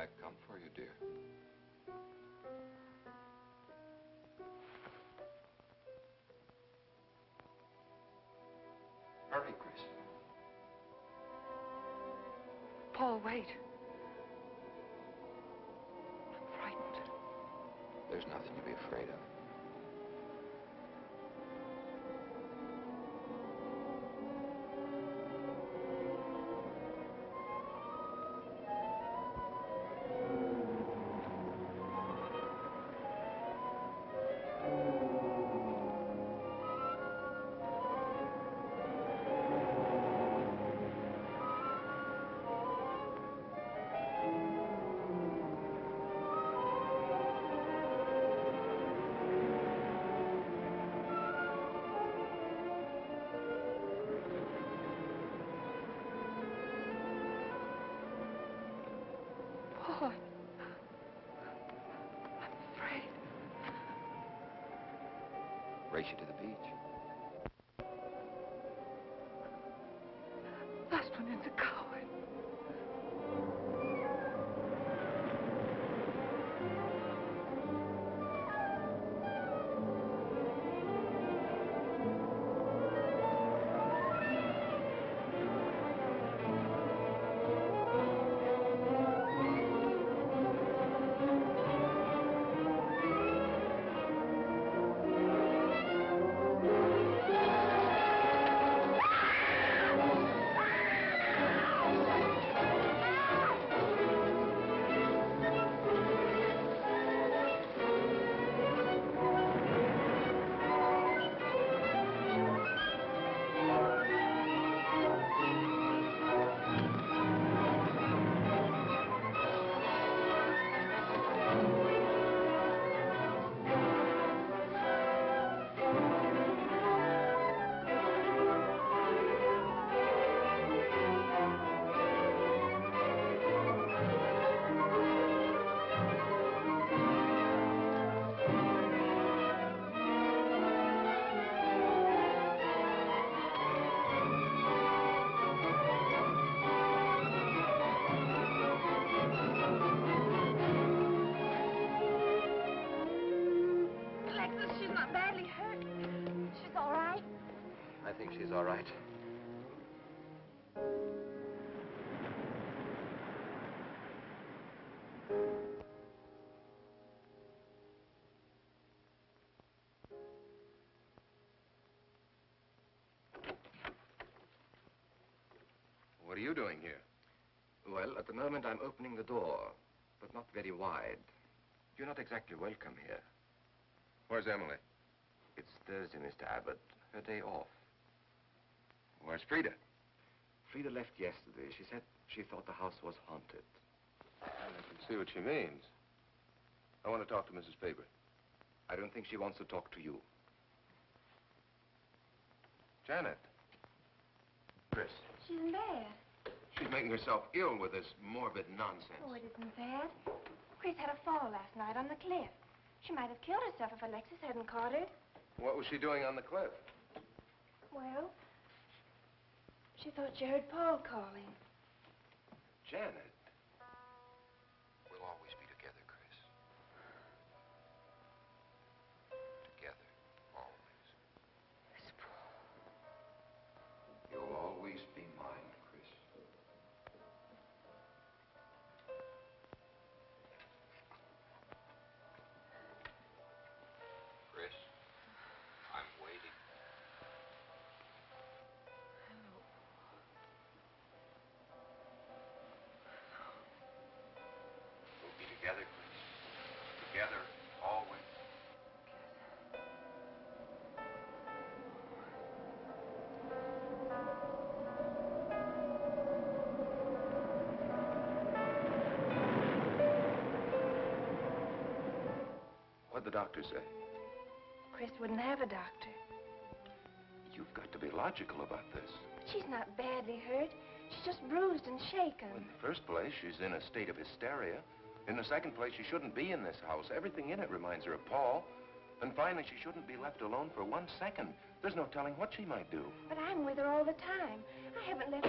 I've come for you, dear. Hurry, Chris. Paul, wait. I'm frightened. There's nothing to be afraid of. Paul, I'm afraid. Race you to the beach. Last one in the coward. Alexis, she's not badly hurt. She's all right. I think she's all right. What are you doing here? Well, at the moment I'm opening the door, but not very wide. You're not exactly welcome here. Where's Emily? It's Thursday, Mr. Abbott. Her day off. Where's Frida? Frida left yesterday. She said she thought the house was haunted. I can see what she means. I want to talk to Mrs. Faber. I don't think she wants to talk to you. Janet. Chris. She's in bed. She's making herself ill with this morbid nonsense. Oh, it isn't bad. Chris had a fall last night on the cliff. She might have killed herself if Alexis hadn't caught her. What was she doing on the cliff? Well, she thought she heard Paul calling. Janet. We'll always be together, Chris. Together, always. Miss Paul. You'll always be mine, Chris. Chris, I'm waiting. We'll be together, Chris. Together, always. What'd the doctor say? Chris wouldn't have a doctor. You've got to be logical about this. But she's not badly hurt. She's just bruised and shaken. Well, in the first place, she's in a state of hysteria. In the second place, she shouldn't be in this house. Everything in it reminds her of Paul. And finally, she shouldn't be left alone for 1 second. There's no telling what she might do. But I'm with her all the time. I haven't left...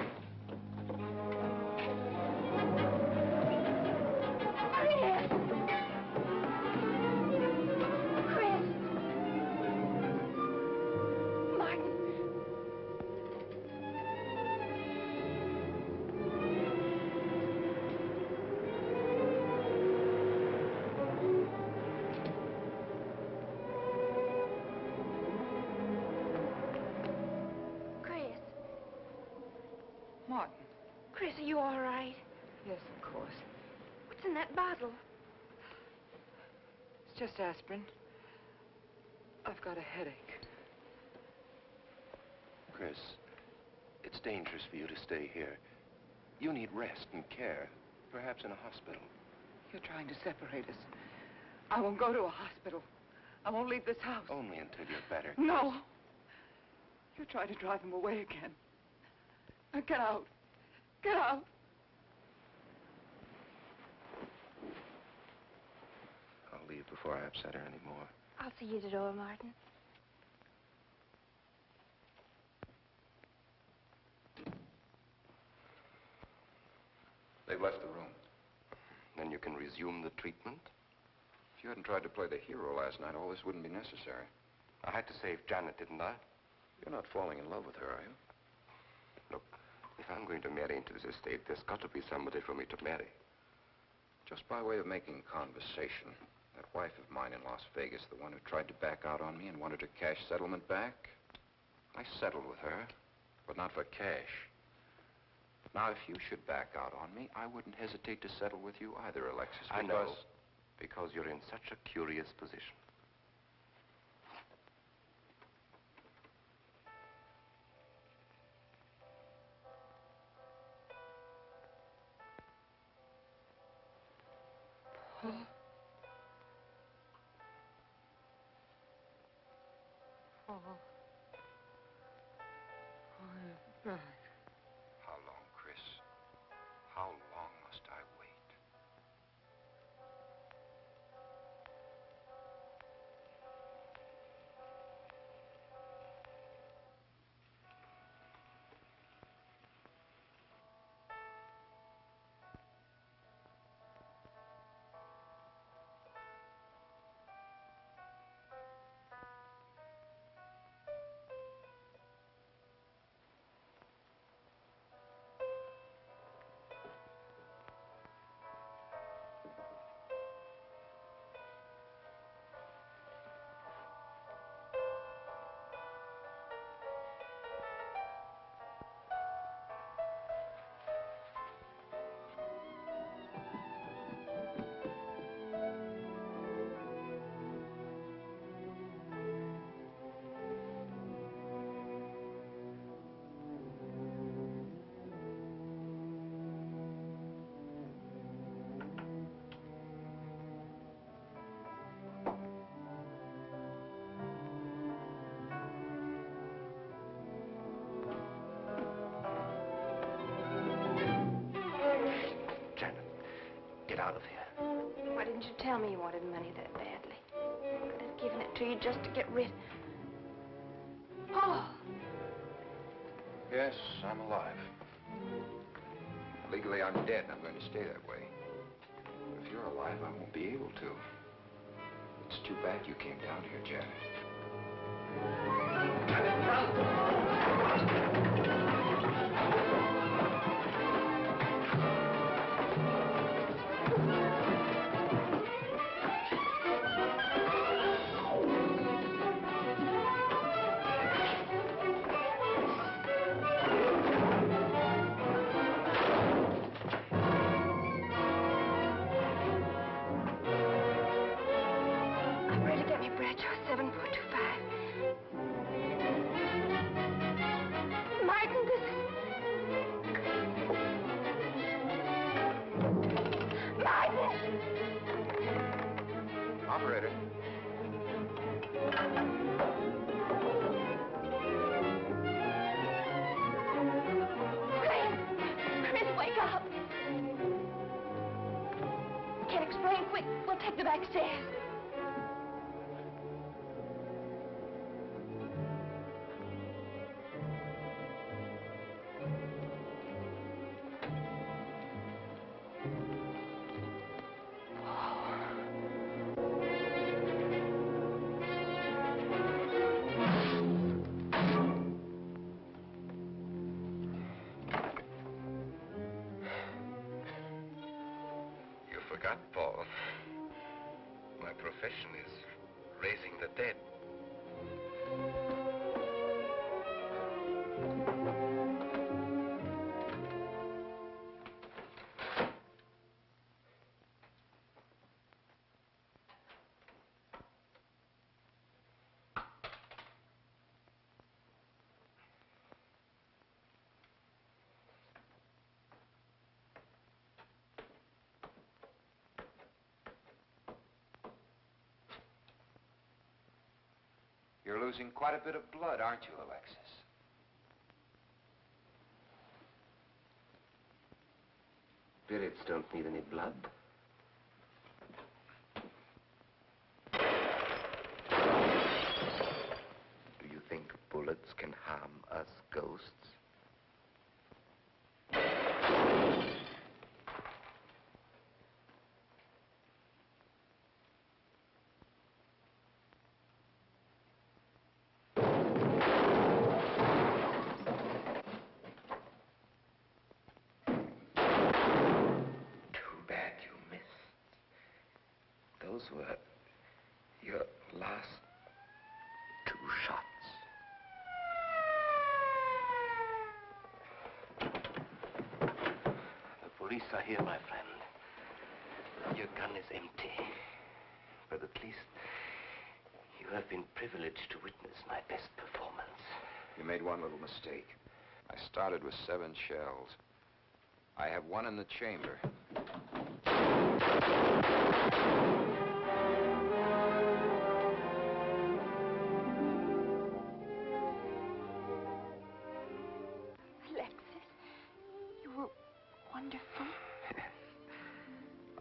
that bottle? It's just aspirin. I've got a headache. Chris, it's dangerous for you to stay here. You need rest and care, perhaps in a hospital. You're trying to separate us. I won't go to a hospital. I won't leave this house. Only until you're better. No. You're trying to drive him away again. Now get out. Get out. I'll leave before I upset her anymore. I'll see you at the door, Martin. They've left the room. Then you can resume the treatment? If you hadn't tried to play the hero last night, all this wouldn't be necessary. I had to save Janet, didn't I? You're not falling in love with her, are you? Look, if I'm going to marry into this estate, there's got to be somebody for me to marry. Just by way of making conversation, that wife of mine in Las Vegas, the one who tried to back out on me and wanted her cash settlement back, I settled with her, but not for cash. Now, if you should back out on me, I wouldn't hesitate to settle with you either, Alexis, I know, because you're in such a curious position. You're back. How long, Chris? How long must I wait? Get out of here. Why didn't you tell me you wanted money that badly? I could have given it to you just to get rid... Oh! Yes, I'm alive. Legally, I'm dead, and I'm going to stay that way. But if you're alive, I won't be able to. It's too bad you came down here, Janet. Janet, run! Operator. Chris, wake up. Can't explain. Quick, we'll take the back stairs. Forgot, Paul. My profession is raising the dead. You're losing quite a bit of blood, aren't you, Alexis? Spirits don't need any blood. Do you think bullets can harm us ghosts? Too bad you missed. Those were your last 2 shots. The police are here, my friend. Your gun is empty. But at least you have been privileged to witness my best performance. You made one little mistake. I started with 7 shells. I have 1 in the chamber. Alexis, you were wonderful.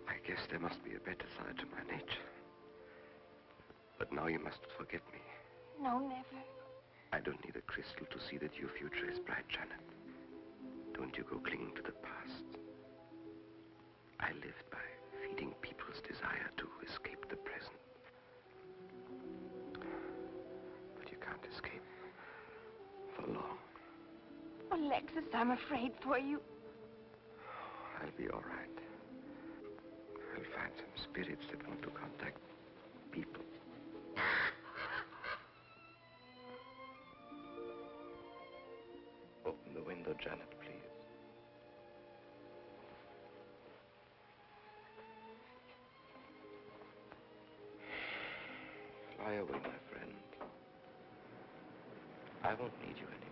I guess there must be a better side to my nature. But now you must forget me. No, never. I don't need a crystal to see that your future is bright, Janet. Don't you go clinging to the past. I lived by feeding people's desire to escape the present. But you can't escape for long. Alexis, I'm afraid for you. I'll be all right. I'll find some spirits that want to contact people. Open the window, Janet, please. Fly away, my friend. I won't need you anymore.